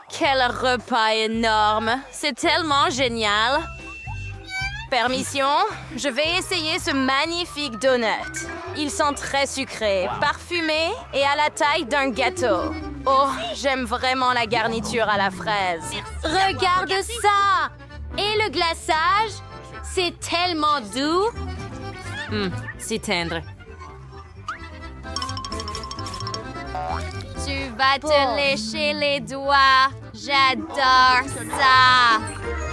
Quel repas énorme! C'est tellement génial! Permission, je vais essayer ce magnifique donut. Ils sont très sucrés, parfumés et à la taille d'un gâteau. Oh, j'aime vraiment la garniture à la fraise. Regarde ça! Et le glaçage? C'est tellement doux! C'est tendre. Tu vas te lécher les doigts. J'adore ça.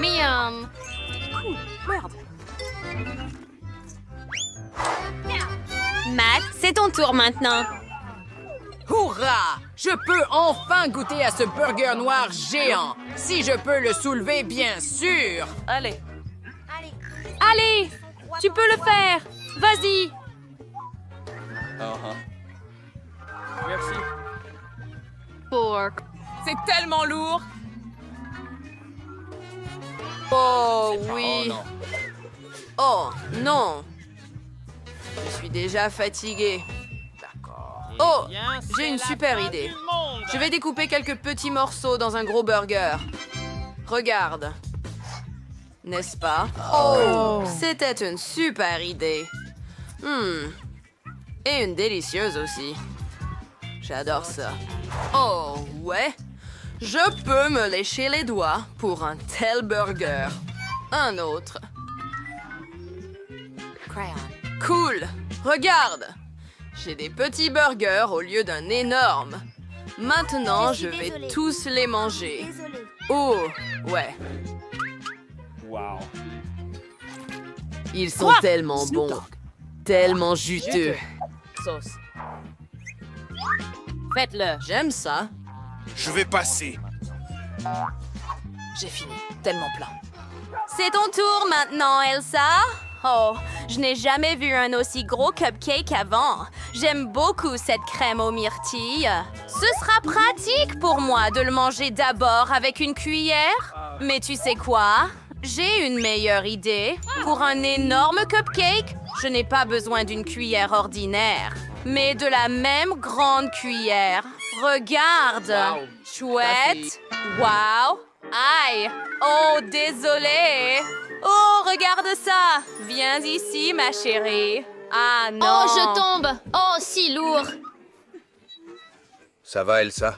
Miam. Matt, c'est ton tour maintenant. Hourra! Je peux enfin goûter à ce burger noir géant. Si je peux le soulever, bien sûr. Allez, tu peux le faire. Vas-y. Merci. Pork. C'est tellement lourd. Oh oui. Oh non. Je suis déjà fatiguée. Oh, j'ai une super idée. Je vais découper quelques petits morceaux dans un gros burger. Regarde. N'est-ce pas? Oh, c'était une super idée. Et une délicieuse aussi. J'adore ça. Oh, ouais. Je peux me lécher les doigts pour un tel burger. Un autre. Cool. Regarde. J'ai des petits burgers au lieu d'un énorme. Maintenant, je vais tous les manger. Oh, ouais. Wow. Ils sont tellement bons. Tellement juteux. Sauce. Faites-le. J'aime ça. Je vais passer. J'ai fini. Tellement plein. C'est ton tour maintenant, Elsa. Oh, je n'ai jamais vu un aussi gros cupcake avant. J'aime beaucoup cette crème aux myrtilles. Ce sera pratique pour moi de le manger d'abord avec une cuillère. Mais tu sais quoi? J'ai une meilleure idée. Pour un énorme cupcake, je n'ai pas besoin d'une cuillère ordinaire, mais de la même grande cuillère. Regarde! Wow. Chouette! Wow! Aïe! Oh, désolé! Oh, regarde ça! Viens ici, ma chérie. Ah non! Oh, je tombe! Oh, si lourd! Ça va, Elsa?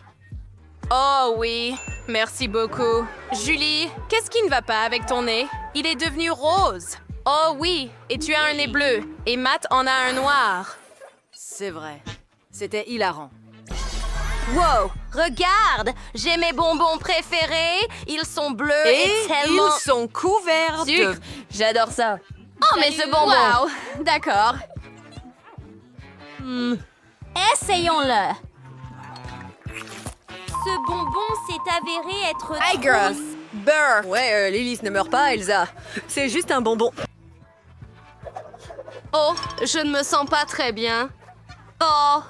Oh oui, merci beaucoup. Julie, qu'est-ce qui ne va pas avec ton nez? Il est devenu rose. Oh oui, et tu as un nez bleu. Et Matt en a un noir. C'est vrai. C'était hilarant. Wow, regarde! J'ai mes bonbons préférés. Ils sont bleus et, Et tellement... ils sont couverts Sucre. de... J'adore ça. Oh, mais ce bonbon! Wow, d'accord. Essayons-le! Ce bonbon s'est avéré être Hi, girls. Burr. Ouais, Lilith ne meurt pas, Elsa. C'est juste un bonbon. Oh, je ne me sens pas très bien. Oh!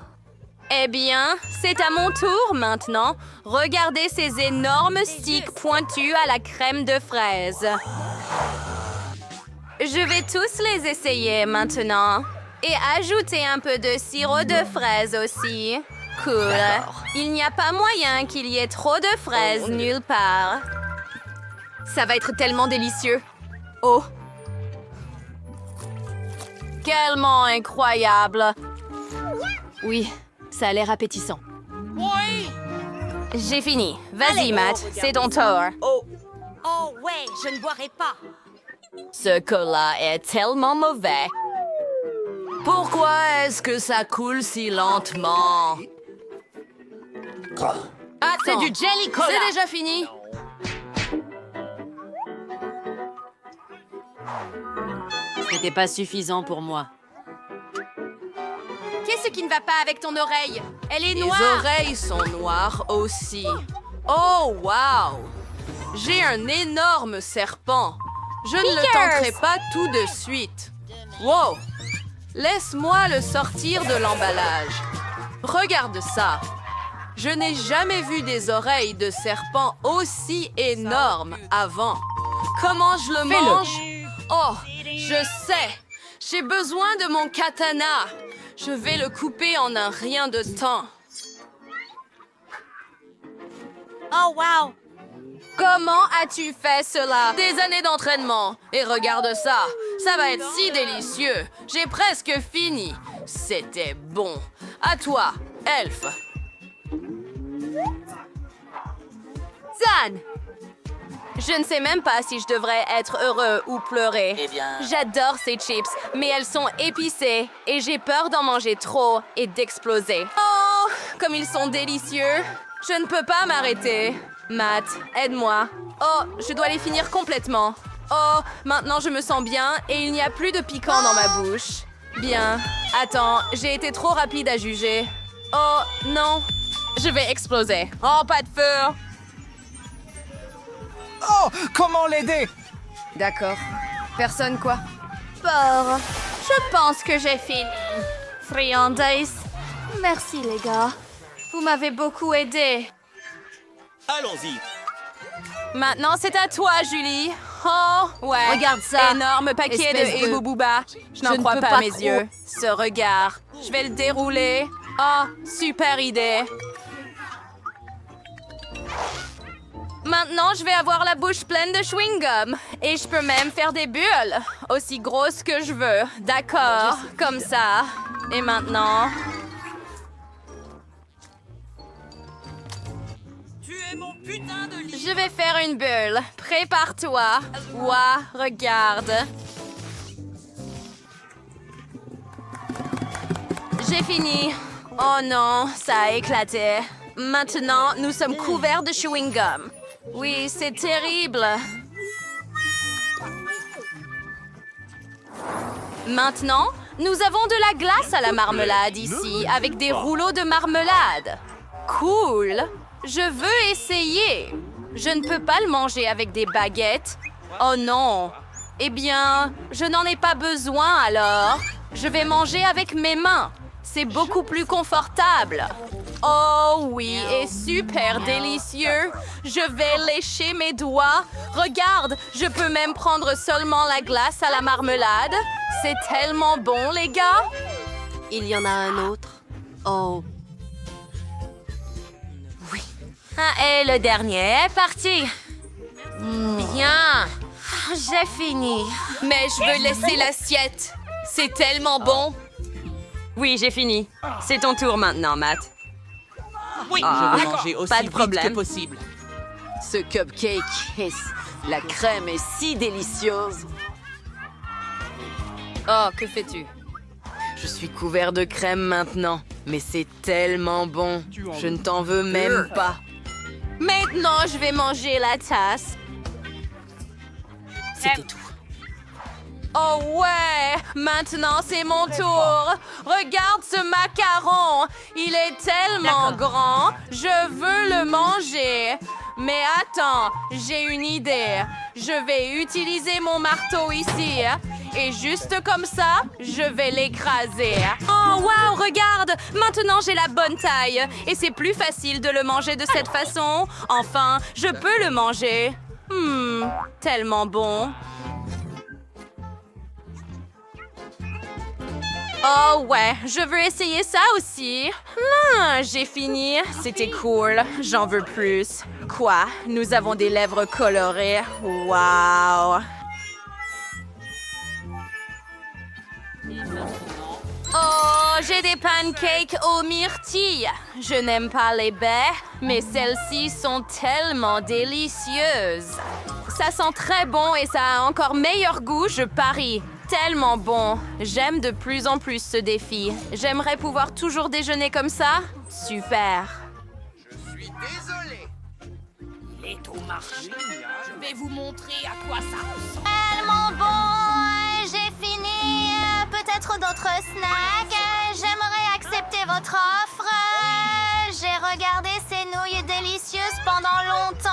Eh bien, c'est à mon tour maintenant. Regardez ces énormes sticks pointus à la crème de fraise. Je vais tous les essayer maintenant. Et ajouter un peu de sirop de fraise aussi. Cool. Il n'y a pas moyen qu'il y ait trop de fraises nulle part. Ça va être tellement délicieux. Oh! Tellement incroyable. Oui, ça a l'air appétissant. J'ai fini. Vas-y, Matt, c'est ton tour. Oh ouais, je ne boirai pas! Ce cola est tellement mauvais. Pourquoi est-ce que ça coule si lentement? C'est du jelly cola. C'est déjà fini? C'était pas suffisant pour moi. Qu'est-ce qui ne va pas avec ton oreille? Elle est Les noire. oreilles sont noires aussi. Oh, wow! J'ai un énorme serpent. Je ne le tenterai pas tout de suite. Wow! Laisse-moi le sortir de l'emballage. Regarde ça. Je n'ai jamais vu des oreilles de serpent aussi énormes avant. Comment je le mange? Oh, je sais. J'ai besoin de mon katana. Je vais le couper en un rien de temps. Oh, wow! Comment as-tu fait cela? Des années d'entraînement. Et regarde ça. Ça va être si délicieux. J'ai presque fini. C'était bon. À toi, Elf. Zan! Je ne sais même pas si je devrais être heureux ou pleurer. J'adore ces chips, mais elles sont épicées et j'ai peur d'en manger trop et d'exploser. Oh, comme ils sont délicieux! Je ne peux pas m'arrêter. Matt, aide-moi. Oh, je dois les finir complètement. Oh, maintenant je me sens bien et il n'y a plus de piquant dans ma bouche. Bien. Attends, j'ai été trop rapide à juger. Oh, non. Je vais exploser. Oh, pas de feu! Oh, comment l'aider? D'accord. Personne quoi? Bon, je pense que j'ai fini. Friandises. Merci les gars. Vous m'avez beaucoup aidé. Allons-y. Maintenant, c'est à toi, Julie. Oh, ouais. Regarde ça. Énorme paquet Espèce de de- Booba. Je n'en Je ne crois peux pas pas à mes trop. yeux. Ce regard. Je vais le dérouler. Oh, super idée. Maintenant, je vais avoir la bouche pleine de chewing-gum. Et je peux même faire des bulles. Aussi grosses que je veux. D'accord. Comme ça. Et maintenant... Je vais faire une bulle. Prépare-toi. Ouah, regarde. J'ai fini. Oh non, ça a éclaté. Maintenant, nous sommes couverts de chewing-gum. Oui, c'est terrible. Maintenant, nous avons de la glace à la marmelade ici, avec des rouleaux de marmelade. Cool. Je veux essayer. Je ne peux pas le manger avec des baguettes. Oh non. Eh bien, je n'en ai pas besoin alors. Je vais manger avec mes mains. C'est beaucoup plus confortable. Oh oui, et super délicieux. Je vais lécher mes doigts. Regarde, je peux même prendre seulement la glace à la marmelade. C'est tellement bon, les gars. Il y en a un autre. Oh. Ah, et le dernier est parti. Bien. J'ai fini. Mais je veux laisser l'assiette. C'est tellement bon. Oui, j'ai fini. C'est ton tour maintenant, Matt. Oui, Ah, je vais manger aussi pas de vite problème. que possible. Ce cupcake, la crème est si délicieuse. Oh, que fais-tu? Je suis couvert de crème maintenant, mais c'est tellement bon. Je ne t'en veux même pas. Maintenant, je vais manger la tasse. C'était tout. Oh ouais! Maintenant, c'est mon tour. Regarde ce macaron. Il est tellement grand. Je veux le manger. Mais attends, j'ai une idée. Je vais utiliser mon marteau ici. Et juste comme ça, je vais l'écraser. Oh wow, regarde! Maintenant, j'ai la bonne taille. Et c'est plus facile de le manger de cette façon. Enfin, je peux le manger. Tellement bon. Oh ouais, je veux essayer ça aussi. J'ai fini. C'était cool. J'en veux plus. Quoi? Nous avons des lèvres colorées. Wow. Oh, j'ai des pancakes aux myrtilles. Je n'aime pas les baies, mais celles-ci sont tellement délicieuses. Ça sent très bon et ça a encore meilleur goût, je parie. Tellement bon. J'aime de plus en plus ce défi. J'aimerais pouvoir toujours déjeuner comme ça. Super. Je suis désolé. Tellement bon! J'ai fini. Peut-être d'autres snacks. J'aimerais accepter votre offre. J'ai regardé ces nouilles délicieuses pendant longtemps.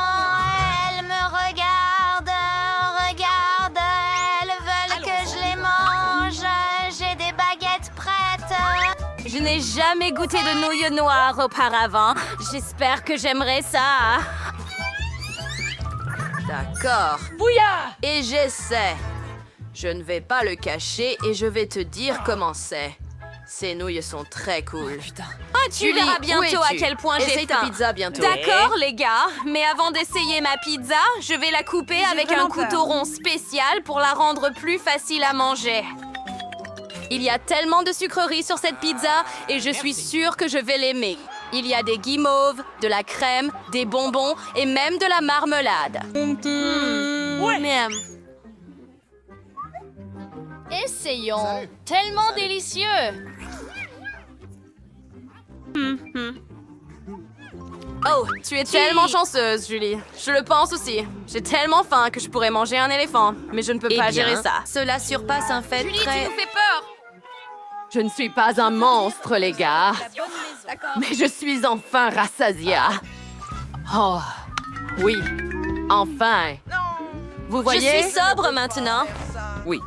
Elles me regardent. Elles veulent que je les mange. J'ai des baguettes prêtes. Je n'ai jamais goûté de nouilles noires auparavant. J'espère que j'aimerais ça. D'accord. Bouillard! Et j'essaie. Je ne vais pas le cacher et je vais te dire comment c'est. Ces nouilles sont très cool. Tu verras bientôt à quel point j'ai Essaye ta faim. pizza bientôt. D'accord, les gars, mais avant d'essayer ma pizza, je vais la couper avec un couteau rond spécial pour la rendre plus facile à manger. Il y a tellement de sucreries sur cette pizza et je suis sûre que je vais l'aimer. Il y a des guimauves, de la crème, des bonbons et même de la marmelade. Miam. Essayons. Tellement délicieux. Oh, tu es tellement chanceuse, Julie. Je le pense aussi. J'ai tellement faim que je pourrais manger un éléphant, mais je ne peux pas gérer ça. Cela surpasse un fait très... Tu nous fais peur. Je ne suis pas un monstre, les gars. Mais je suis enfin rassasia. Oh, oui, enfin. Vous Je voyez? suis sobre maintenant. Oui.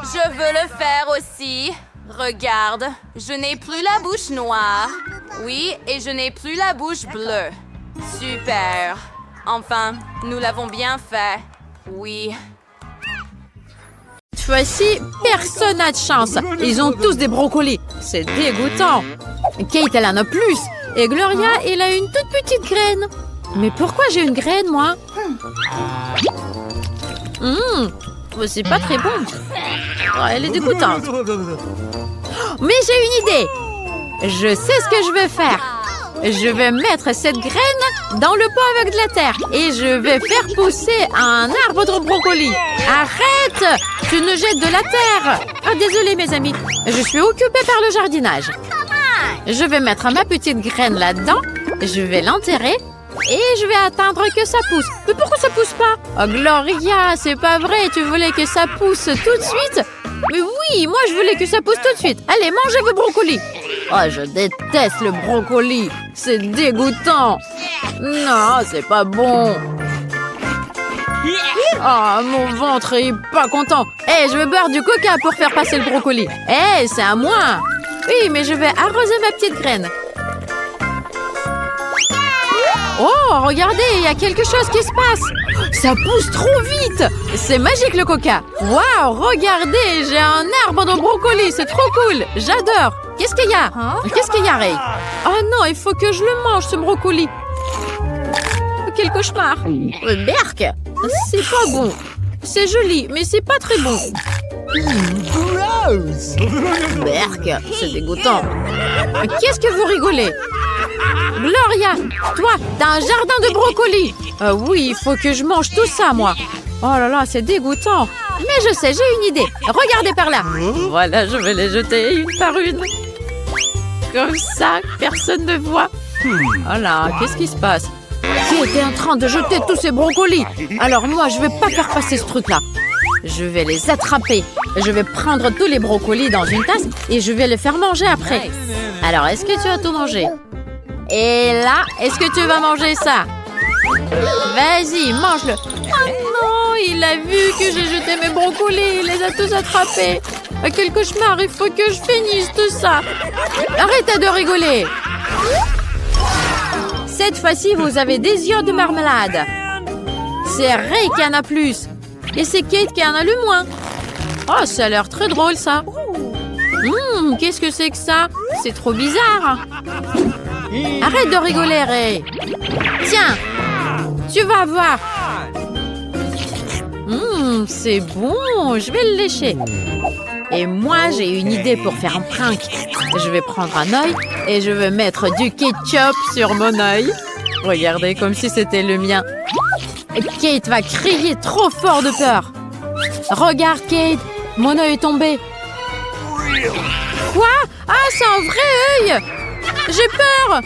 Je veux le faire aussi. Regarde, je n'ai plus la bouche noire. Oui, et je n'ai plus la bouche bleue. Super. Enfin, nous l'avons bien fait. Oui. Cette fois-ci, personne n'a de chance. Ils ont tous des brocolis. C'est dégoûtant. Kate, elle en a plus. Et Gloria, elle a une toute petite graine. Mais pourquoi j'ai une graine, moi? C'est pas très bon. Oh, elle est dégoûtante. Mais j'ai une idée. Je sais ce que je vais faire. Je vais mettre cette graine dans le pot avec de la terre et je vais faire pousser un arbre de brocoli. Arrête! Tu ne jettes de la terre. Ah, désolée, mes amis. Je suis occupée par le jardinage. Je vais mettre ma petite graine là-dedans. Je vais l'enterrer et je vais attendre que ça pousse. Mais pourquoi ça pousse pas? Oh, Gloria, c'est pas vrai. Tu voulais que ça pousse tout de suite? Mais oui, moi je voulais que ça pousse tout de suite. Allez, mangez vos brocolis. Oh, je déteste le brocoli. C'est dégoûtant. Non, c'est pas bon. Oh, mon ventre est pas content. Hé, je vais boire du coca pour faire passer le brocoli. Hé, c'est à moi. Oui, mais je vais arroser ma petite graine. Oh, regardez, il y a quelque chose qui se passe. Ça pousse trop vite. C'est magique le coca. Waouh, regardez, j'ai un arbre de brocoli. C'est trop cool. J'adore. Qu'est-ce qu'il y a? Qu'est-ce qu'il y a, Ray? Oh non, il faut que je le mange, ce brocoli. Quel cauchemar. Berk, c'est pas bon. C'est joli, mais c'est pas très bon. Berk, c'est dégoûtant. Qu'est-ce que vous rigolez? Gloria, toi, t'as un jardin de brocolis. Oui, il faut que je mange tout ça, moi. Oh là là, c'est dégoûtant. Mais je sais, j'ai une idée. Regardez par là. Voilà, je vais les jeter une par une. Comme ça, personne ne voit. Oh là, qu'est-ce qui se passe? Qui était en train de jeter tous ces brocolis? Alors moi, je vais pas faire passer ce truc-là. Je vais les attraper. Je vais prendre tous les brocolis dans une tasse et je vais les faire manger après. Alors, est-ce que tu as tout mangé? Et là, est-ce que tu vas manger ça? Vas-y, mange-le. Oh non, il a vu que j'ai jeté mes brocolis. Il les a tous attrapés. Quel cauchemar, il faut que je finisse tout ça. Arrêtez de rigoler. Cette fois-ci, vous avez des yeux de marmelade. C'est Ray qui en a plus. Et c'est Kate qui en a le moins. Oh, ça a l'air très drôle, ça. Qu'est-ce que c'est que ça? C'est trop bizarre. Arrête de rigoler, Ray. Tiens, tu vas voir. C'est bon, je vais le lécher. Et moi, j'ai une idée pour faire un prank. Je vais prendre un œil et je vais mettre du ketchup sur mon œil. Regardez, comme si c'était le mien. Et Kate va crier trop fort de peur. Regarde, Kate, mon œil est tombé. Quoi? Ah, c'est un vrai œil! J'ai peur!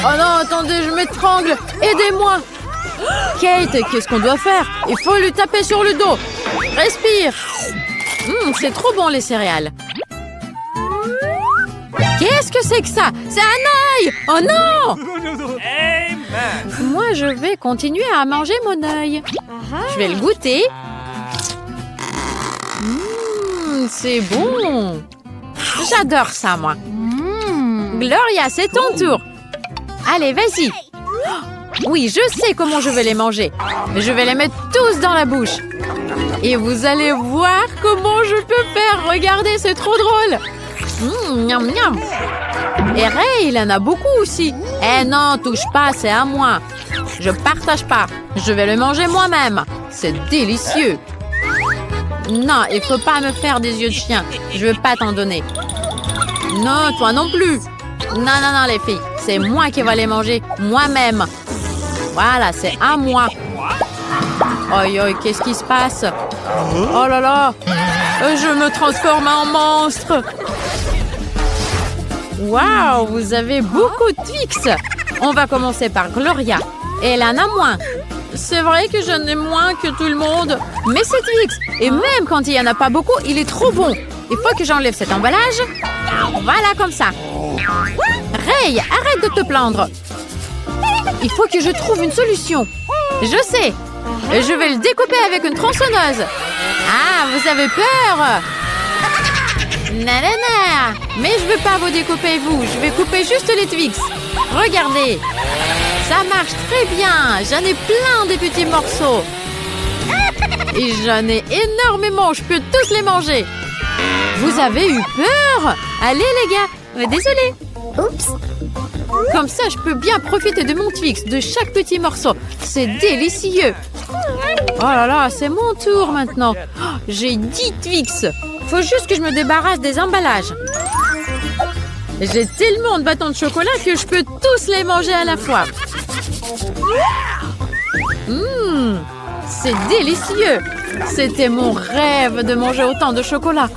Oh non, attendez, je m'étrangle! Aidez-moi! Kate, qu'est-ce qu'on doit faire? Il faut lui taper sur le dos! Respire! C'est trop bon, les céréales! Qu'est-ce que c'est que ça? C'est un œil! Oh non! Moi, je vais continuer à manger mon œil. Je vais le goûter. C'est bon! J'adore ça, moi! Gloria, c'est ton tour! Allez, vas-y! Oui, je sais comment je vais les manger. Je vais les mettre tous dans la bouche. Et vous allez voir comment je peux faire. Regardez, c'est trop drôle. Miam, miam. Et Ray, il en a beaucoup aussi. Eh non, touche pas, c'est à moi. Je partage pas. Je vais le manger moi-même. C'est délicieux. Non, il faut pas me faire des yeux de chien. Je veux pas t'en donner. Non, toi non plus. Non, non, non, les filles. C'est moi qui vais les manger moi-même. Voilà, c'est à moi. Aïe, aïe, qu'est-ce qui se passe? Oh là là. Je me transforme en monstre. Waouh, vous avez beaucoup de Twix. On va commencer par Gloria. Elle en a moins. C'est vrai que j'en ai moins que tout le monde. Mais c'est Twix. Et même quand il n'y en a pas beaucoup, il est trop bon. Il faut que j'enlève cet emballage. Voilà, comme ça. Ray, arrête de te plaindre. Il faut que je trouve une solution. Je sais. Je vais le découper avec une tronçonneuse. Ah, vous avez peur? Nanana. Mais je ne veux pas vous découper, vous. Je vais couper juste les Twix. Regardez. Ça marche très bien. J'en ai plein des petits morceaux. Et j'en ai énormément. Je peux tous les manger. Vous avez eu peur? Allez, les gars. Désolée. Oups. Comme ça, je peux bien profiter de mon Twix, de chaque petit morceau. C'est délicieux. Oh là là, c'est mon tour maintenant. Oh, j'ai 10 Twix. Faut juste que je me débarrasse des emballages. J'ai tellement de bâtons de chocolat que je peux tous les manger à la fois. C'est délicieux. C'était mon rêve de manger autant de chocolat.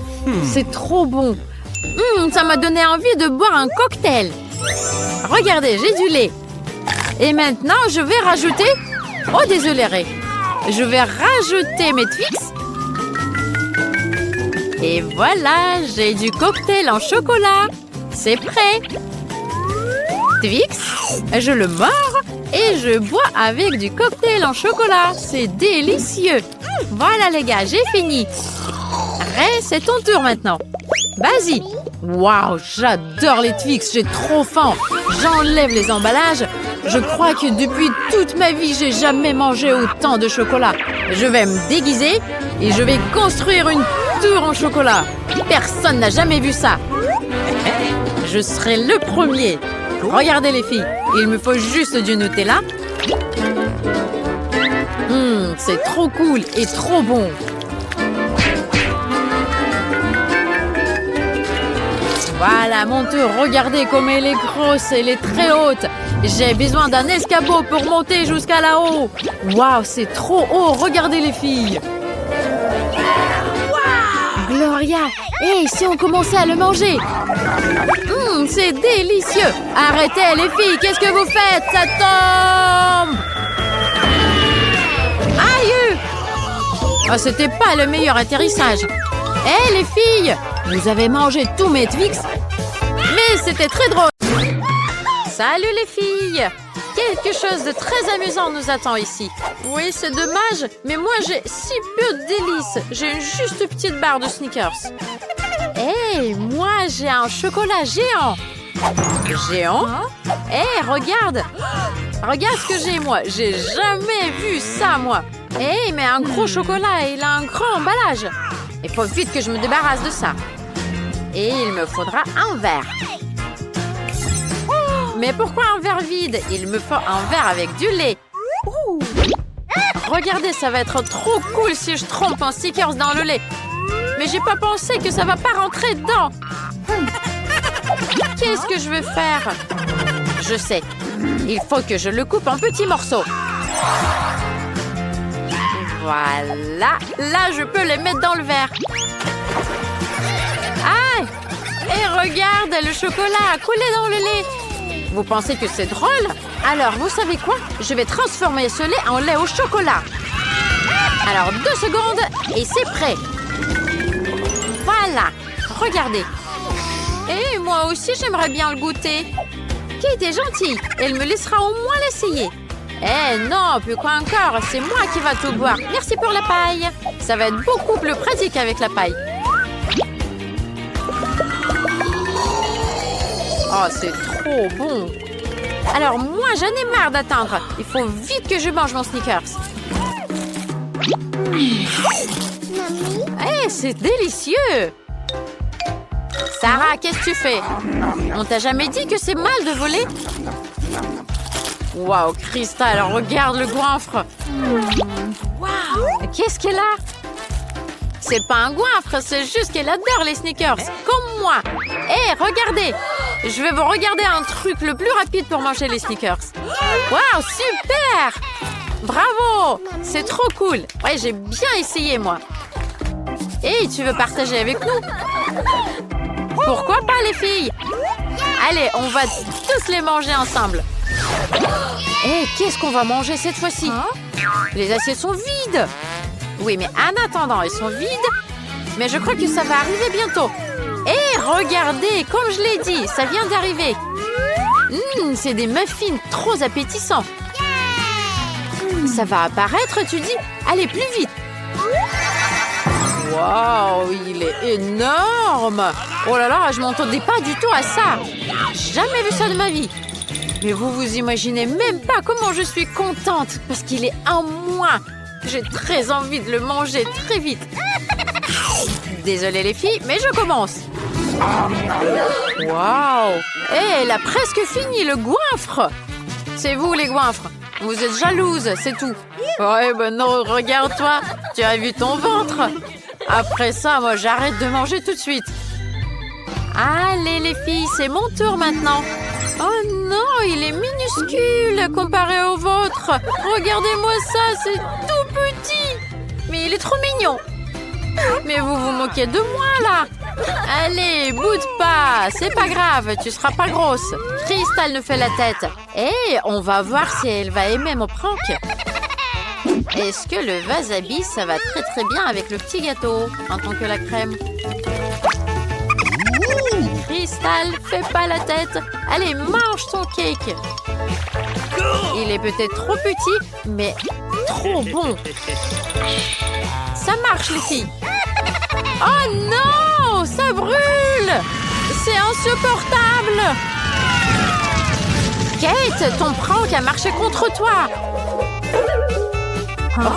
C'est trop bon. Ça m'a donné envie de boire un cocktail. Regardez, j'ai du lait. Et maintenant, je vais rajouter... Oh, désolé, Ray. Je vais rajouter mes Twix. Et voilà, j'ai du cocktail en chocolat. C'est prêt. Twix, je le mords et je bois avec du cocktail en chocolat. C'est délicieux. Voilà, les gars, j'ai fini. Ray, c'est ton tour maintenant. Vas-y. Waouh, j'adore les Twix, j'ai trop faim. J'enlève les emballages. Je crois que depuis toute ma vie, j'ai jamais mangé autant de chocolat. Je vais me déguiser et je vais construire une tour en chocolat. Personne n'a jamais vu ça. Je serai le premier. Regardez les filles, il me faut juste du Nutella. C'est trop cool et trop bon. Voilà, mon tour. Regardez comme elle est grosse, elle est très haute. J'ai besoin d'un escabeau pour monter jusqu'à là-haut. Waouh, c'est trop haut. Regardez les filles. Gloria, hey, si on commençait à le manger. C'est délicieux. Arrêtez les filles, qu'est-ce que vous faites? Ça tombe. Aïe. Oh, c'était pas le meilleur atterrissage. Hé les filles, vous avez mangé tous mes Twix. Mais c'était très drôle. Salut les filles. Quelque chose de très amusant nous attend ici. Oui, c'est dommage, mais moi j'ai si peu de délices. J'ai une juste petite barre de Snickers. Hé, moi j'ai un chocolat géant. Géant? Hé, regarde. Regarde ce que j'ai moi. J'ai jamais vu ça moi. Hé, mais un gros chocolat, il a un grand emballage. Il faut vite que je me débarrasse de ça. Et il me faudra un verre. Mais pourquoi un verre vide? Il me faut un verre avec du lait. Regardez, ça va être trop cool si je trempe un Snickers dans le lait. Mais j'ai pas pensé que ça va pas rentrer dedans. Qu'est-ce que je vais faire? Je sais. Il faut que je le coupe en petits morceaux. Voilà. Là, je peux les mettre dans le verre. Ah! Et regarde, le chocolat a coulé dans le lait. Vous pensez que c'est drôle? Alors, vous savez quoi? Je vais transformer ce lait en lait au chocolat. Alors, 2 secondes et c'est prêt. Voilà. Regardez. Et moi aussi, j'aimerais bien le goûter. Kate est gentille. Elle me laissera au moins l'essayer. Eh non, plus quoi encore, c'est moi qui va tout boire. Merci pour la paille. Ça va être beaucoup plus pratique avec la paille. Oh, c'est trop bon. Alors moi, j'en ai marre d'attendre. Il faut vite que je mange mon Snickers. Hey, c'est délicieux! Sarah, qu'est-ce que tu fais? On t'a jamais dit que c'est mal de voler? Waouh, Crystal, regarde le goinfre! Waouh! Qu'est-ce qu'elle a? C'est pas un goinfre, c'est juste qu'elle adore les Snickers, comme moi! Hé, regardez! Je vais vous regarder un truc le plus rapide pour manger les Snickers. Waouh, super! Bravo! C'est trop cool! Ouais, j'ai bien essayé, moi. Hey, tu veux partager avec nous? Pourquoi pas, les filles? Allez, on va tous les manger ensemble. Hey, qu'est-ce qu'on va manger cette fois-ci? Les assiettes sont vides. Oui, mais en attendant, elles sont vides. Mais je crois que ça va arriver bientôt. Hey, regardez, comme je l'ai dit, ça vient d'arriver. C'est des muffins trop appétissants. Ça va apparaître, tu dis? Allez, plus vite. Waouh, il est énorme. Oh là là, je m'entendais pas du tout à ça. Jamais vu ça de ma vie. Mais vous imaginez même pas comment je suis contente parce qu'il est à moi. J'ai très envie de le manger très vite. Désolée les filles, mais je commence. Waouh! Hey, elle a presque fini le goinfre. C'est vous les goinfres. Vous êtes jalouses, c'est tout. Ouais, ben non, regarde-toi. Tu as vu ton ventre. Après ça, moi, j'arrête de manger tout de suite. Allez, les filles, c'est mon tour maintenant. Oh non, il est minuscule comparé au vôtre. Regardez-moi ça, c'est tout petit. Mais il est trop mignon. Mais vous vous moquez de moi, là. Allez, boude pas. C'est pas grave, tu seras pas grosse. Crystal ne fait la tête. Et on va voir si elle va aimer mon prank. Est-ce que le wasabi, ça va très très bien avec le petit gâteau, en tant que la crème? Crystal, fais pas la tête. Allez, mange ton cake. Il est peut-être trop petit, mais trop bon. Ça marche, les filles. Oh non, ça brûle. C'est insupportable. Kate, ton prank a marché contre toi.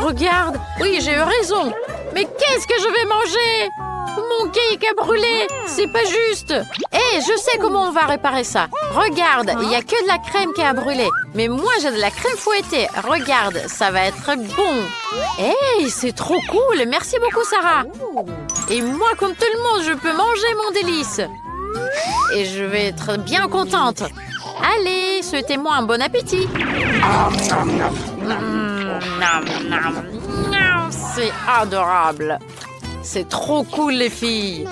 Regarde, oui, j'ai eu raison. Mais qu'est-ce que je vais manger? Mon cake a brûlé. C'est pas juste. Hé, je sais comment on va réparer ça. Regarde, il n'y a que de la crème qui a brûlé. Mais moi, j'ai de la crème fouettée. Regarde, ça va être bon. Hé, c'est trop cool. Merci beaucoup, Sarah. Et moi, comme tout le monde, je peux manger mon délice. Et je vais être bien contente. Allez, souhaitez-moi un bon appétit. C'est adorable. C'est trop cool, les filles.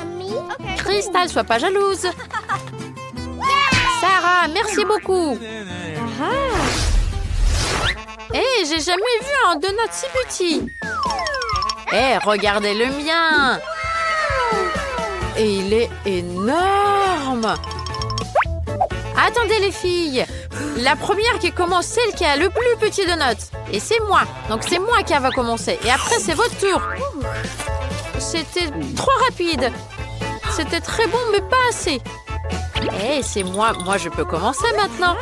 Crystal, sois pas jalouse. Sarah, merci beaucoup. Hé, j'ai jamais vu un donut si petit. Hé, regardez le mien. Et il est énorme. Attendez, les filles. La première qui commence, celle qui a le plus petit donut. Et c'est moi. Donc c'est moi qui va commencer. Et après, c'est votre tour. C'était trop rapide. C'était très bon, mais pas assez. Hé, c'est moi. Moi, je peux commencer maintenant.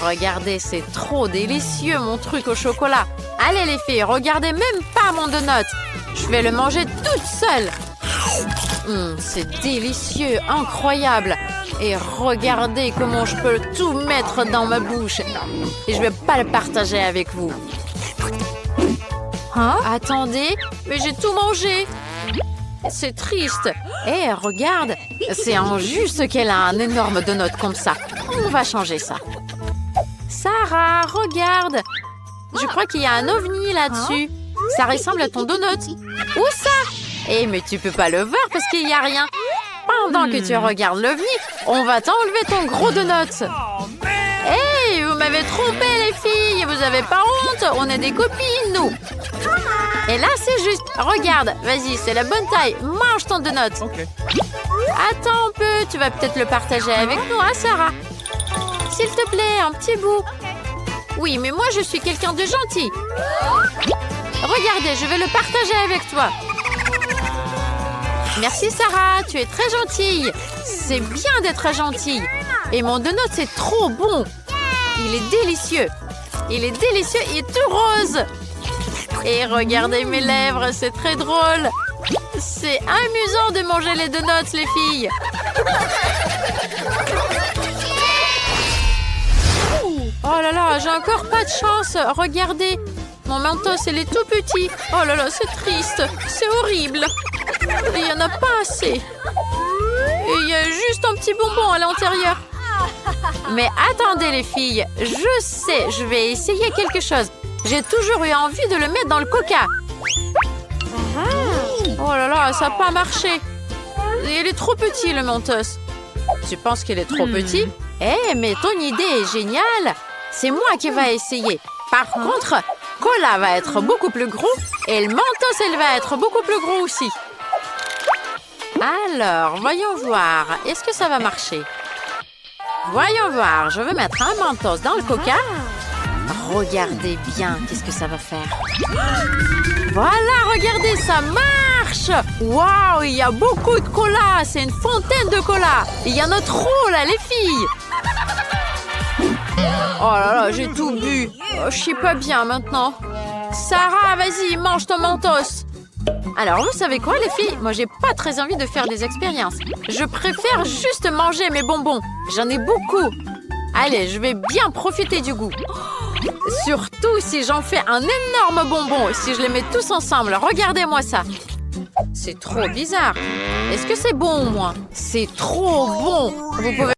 Regardez, c'est trop délicieux, mon truc au chocolat. Allez, les filles, regardez même pas mon donut. Je vais le manger toute seule. C'est délicieux, incroyable. Et regardez comment je peux tout mettre dans ma bouche. Et je vais pas le partager avec vous. Attendez, mais j'ai tout mangé. C'est triste. Hé, regarde, c'est injuste qu'elle a un énorme donut comme ça. On va changer ça. Sarah, regarde. Je crois qu'il y a un ovni là-dessus. Ça ressemble à ton donut. Où ça? Eh, mais tu peux pas le voir parce qu'il n'y a rien. Pendant que tu regardes l'ovni, on va t'enlever ton gros donut. Hey, vous m'avez trompé, les filles. Vous avez pas honte? On est des copines, nous. Et là, c'est juste. Regarde, vas-y, c'est la bonne taille. Mange ton donut. Attends un peu, tu vas peut-être le partager avec nous, hein, Sarah? S'il te plaît, un petit bout. Oui, mais moi, je suis quelqu'un de gentil. Regardez, je vais le partager avec toi. Merci, Sarah, tu es très gentille. C'est bien d'être gentille. Et mon donut, c'est trop bon. il est délicieux. Il est délicieux et tout rose. Et regardez mes lèvres, c'est très drôle. C'est amusant de manger les donuts, les filles. Oh là là, j'ai encore pas de chance. Regardez, mon mentos, il est tout petit. Oh là là, c'est triste. C'est horrible. Il n'y en a pas assez. Et il y a juste un petit bonbon à l'intérieur. Mais attendez les filles, je sais, je vais essayer quelque chose. J'ai toujours eu envie de le mettre dans le coca. Oh là là, ça n'a pas marché. Il est trop petit le mentos. Tu penses qu'il est trop petit? Eh, mais ton idée est géniale. C'est moi qui va essayer. Par contre, cola va être beaucoup plus gros et le mentos, elle va être beaucoup plus gros aussi. Alors, voyons voir. Est-ce que ça va marcher? Voyons voir. Je vais mettre un mentos dans le coca. Regardez bien. Qu'est-ce que ça va faire? Voilà, regardez, ça marche! Waouh, il y a beaucoup de cola. C'est une fontaine de cola. Il y en a trop, là, les filles. Oh là là, j'ai tout bu. Oh, je suis pas bien maintenant. Sarah, vas-y, mange ton mentos. Alors, vous savez quoi, les filles? Moi, j'ai pas très envie de faire des expériences. Je préfère juste manger mes bonbons. J'en ai beaucoup. Allez, je vais bien profiter du goût. Surtout si j'en fais un énorme bonbon. Si je les mets tous ensemble. Regardez-moi ça. C'est trop bizarre. Est-ce que c'est bon, moi? C'est trop bon. Vous pouvez...